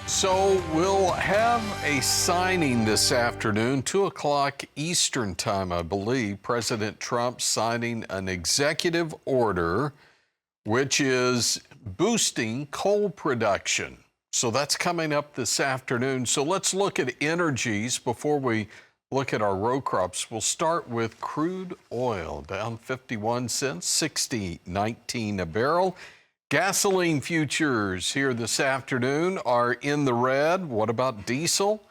So we'll have a signing this afternoon, 2 o'clock Eastern time, I believe. President Trump signing an executive order which is boosting coal production. So that's coming up this afternoon. So let's look at energies before we look at our row crops. We'll start with crude oil, down 51 cents, $60.19 a barrel. Gasoline futures here this afternoon are in the red. What about diesel?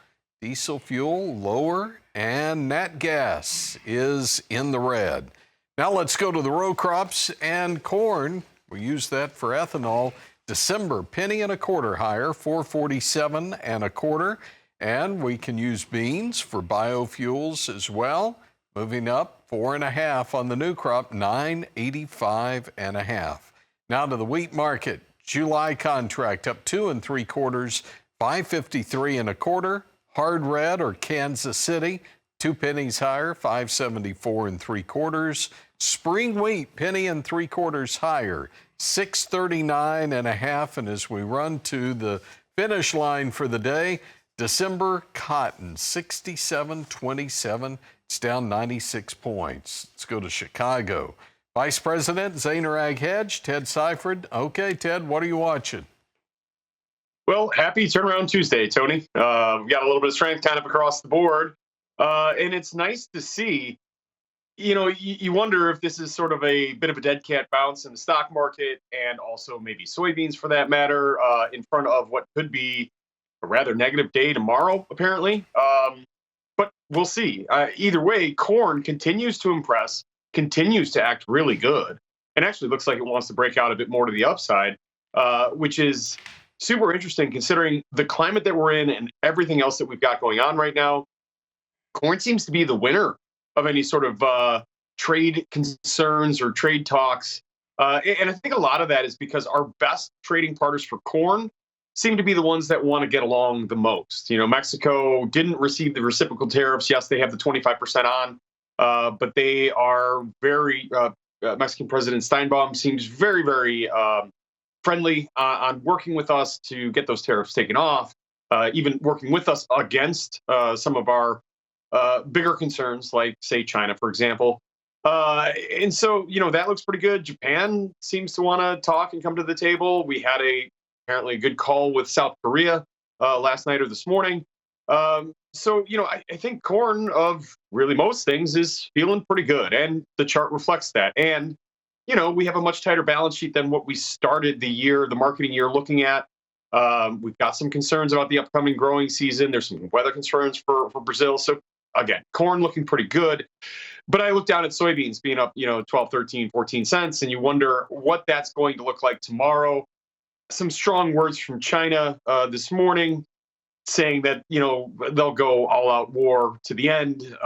Diesel fuel lower, and nat gas is in the red. Now let's go to the row crops and corn. We use that for ethanol. December, penny and a quarter higher, 4.47 and a quarter. And we can use beans for biofuels as well. Moving up 4.5 on the new crop, 9.85 and a half. Now to the wheat market. July contract up 2 3/4, 5.53 and a quarter. Hard red or Kansas City, 2 pennies higher, 5.74 3/4. Spring wheat, penny and 3/4 higher, 6.39 and a half. And as we run to the finish line for the day, December cotton, 67.27. It's down 96 points. Let's go to Chicago. Vice President, Zaner Ag Hedge, Ted Seifried. Okay, Ted, what are you watching? Well, happy Turnaround Tuesday, Tony. We've got a little bit of strength kind of across the board. And it's nice to see, you wonder if this is sort of a bit of a dead cat bounce in the stock market and also maybe soybeans for that matter, in front of what could be a rather negative day tomorrow, apparently. But we'll see. Either way, corn continues to impress, continues to act really good, and actually looks like it wants to break out a bit more to the upside, which is super interesting considering the climate that we're in and everything else that we've got going on right now. Corn seems to be the winner of any sort of trade concerns or trade talks. And I think a lot of that is because our best trading partners for corn seem to be the ones that want to get along the most. Mexico didn't receive the reciprocal tariffs. Yes, they have the 25% on. But they are very, Mexican President Steinbaum seems very, very friendly on working with us to get those tariffs taken off, even working with us against some of our bigger concerns, like, say, China, for example. And so, that looks pretty good. Japan seems to want to talk and come to the table. We had apparently a good call with South Korea last night or this morning. So, I think corn of really most things is feeling pretty good, and the chart reflects that. And, we have a much tighter balance sheet than what we started the marketing year looking at. We've got some concerns about the upcoming growing season. There's some weather concerns for Brazil. So again, corn looking pretty good. But I look down at soybeans being up, 12, 13, 14 cents, and you wonder what that's going to look like tomorrow. Some strong words from China this morning, saying that, they'll go all out war to the end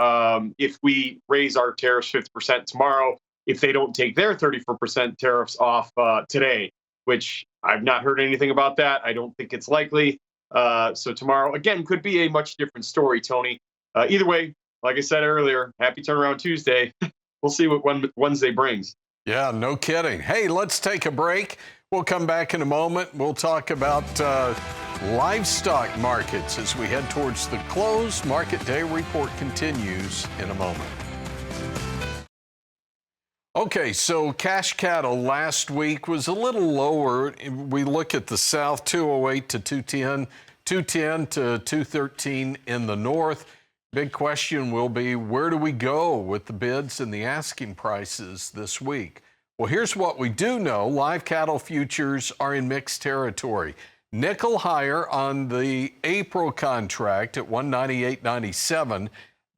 if we raise our tariffs 50% tomorrow, if they don't take their 34% tariffs off today, which I've not heard anything about that. I don't think it's likely. So tomorrow, again, could be a much different story, Tony. Either way, like I said earlier, happy Turnaround Tuesday. We'll see what Wednesday brings. Yeah, no kidding. Hey, let's take a break. We'll come back in a moment. We'll talk about livestock markets as we head towards the close. Market Day Report continues in a moment. Okay, so cash cattle last week was a little lower. We look at the south, 208 to 210, 210 to 213 in the north. Big question will be, where do we go with the bids and the asking prices this week? Well, here's what we do know. Live cattle futures are in mixed territory. Nickel higher on the April contract at 198.97,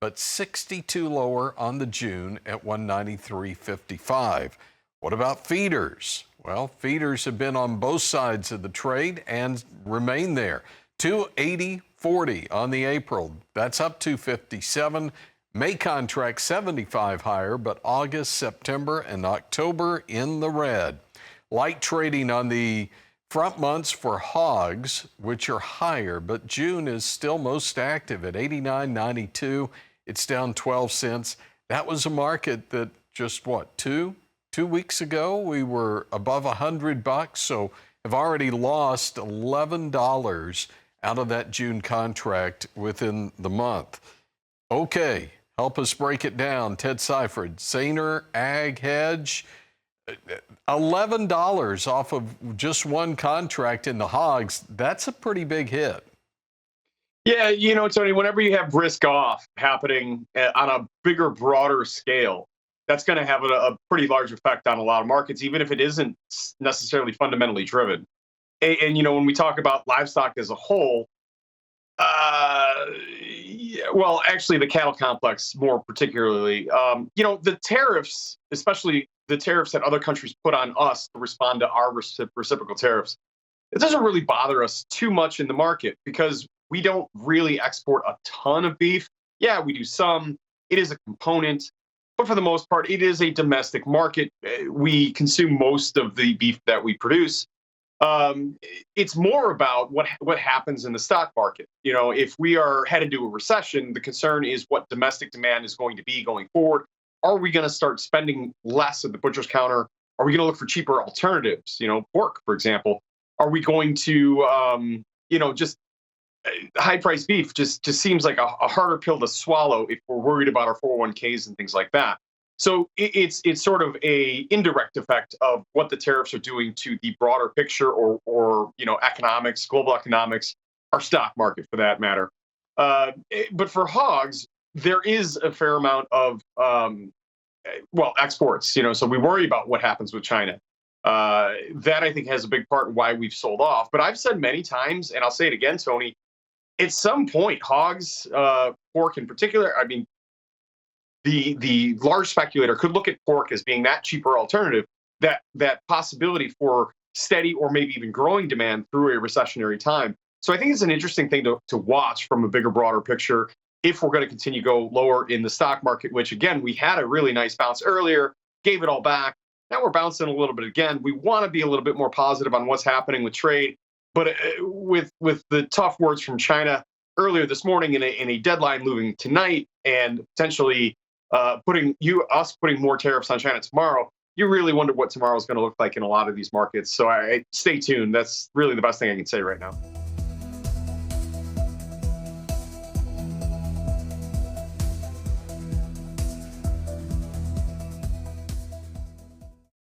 but 62 lower on the June at 193.55. What about feeders? Well, feeders have been on both sides of the trade and remain there. 280.40 on the April. That's up 257. May contract 75 higher, but August, September, and October in the red. Light trading on the front months for hogs, which are higher, but June is still most active at 89.92. It's down 12 cents. That was a market that just, two weeks ago, we were above $100, so have already lost $11 out of that June contract within the month. Okay, help us break it down. Ted Seifried, Zaner Ag Hedge, $11 off of just one contract in the hogs. That's a pretty big hit. Yeah, Tony, whenever you have risk off happening on a bigger, broader scale, that's going to have a pretty large effect on a lot of markets, even if it isn't necessarily fundamentally driven. And when we talk about livestock as a whole, well, actually, the cattle complex more particularly, the tariffs, especially the tariffs that other countries put on us to respond to our reciprocal tariffs, it doesn't really bother us too much in the market because we don't really export a ton of beef. Yeah, we do some. It is a component, but for the most part, it is a domestic market. We consume most of the beef that we produce. It's more about what happens in the stock market. If we are headed to a recession, the concern is what domestic demand is going to be going forward. Are we going to start spending less at the butcher's counter? Are we going to look for cheaper alternatives? Pork, for example. Are we going to, just high-priced beef just seems like a harder pill to swallow if we're worried about our 401ks and things like that. So it's sort of a indirect effect of what the tariffs are doing to the broader picture or economics, global economics, our stock market for that matter. But for hogs, there is a fair amount of exports. So we worry about what happens with China. That I think has a big part in why we've sold off. But I've said many times, and I'll say it again, Tony, at some point, hogs, pork in particular, I mean, the large speculator could look at pork as being that cheaper alternative, that possibility for steady or maybe even growing demand through a recessionary time. So I think it's an interesting thing to watch from a bigger, broader picture if we're going to continue to go lower in the stock market, which, again, we had a really nice bounce earlier, gave it all back. Now we're bouncing a little bit again. We want to be a little bit more positive on what's happening with trade. But with the tough words from China earlier this morning in a deadline looming tonight and potentially putting more tariffs on China tomorrow, you really wonder what tomorrow is going to look like in a lot of these markets. So stay tuned. That's really the best thing I can say right now.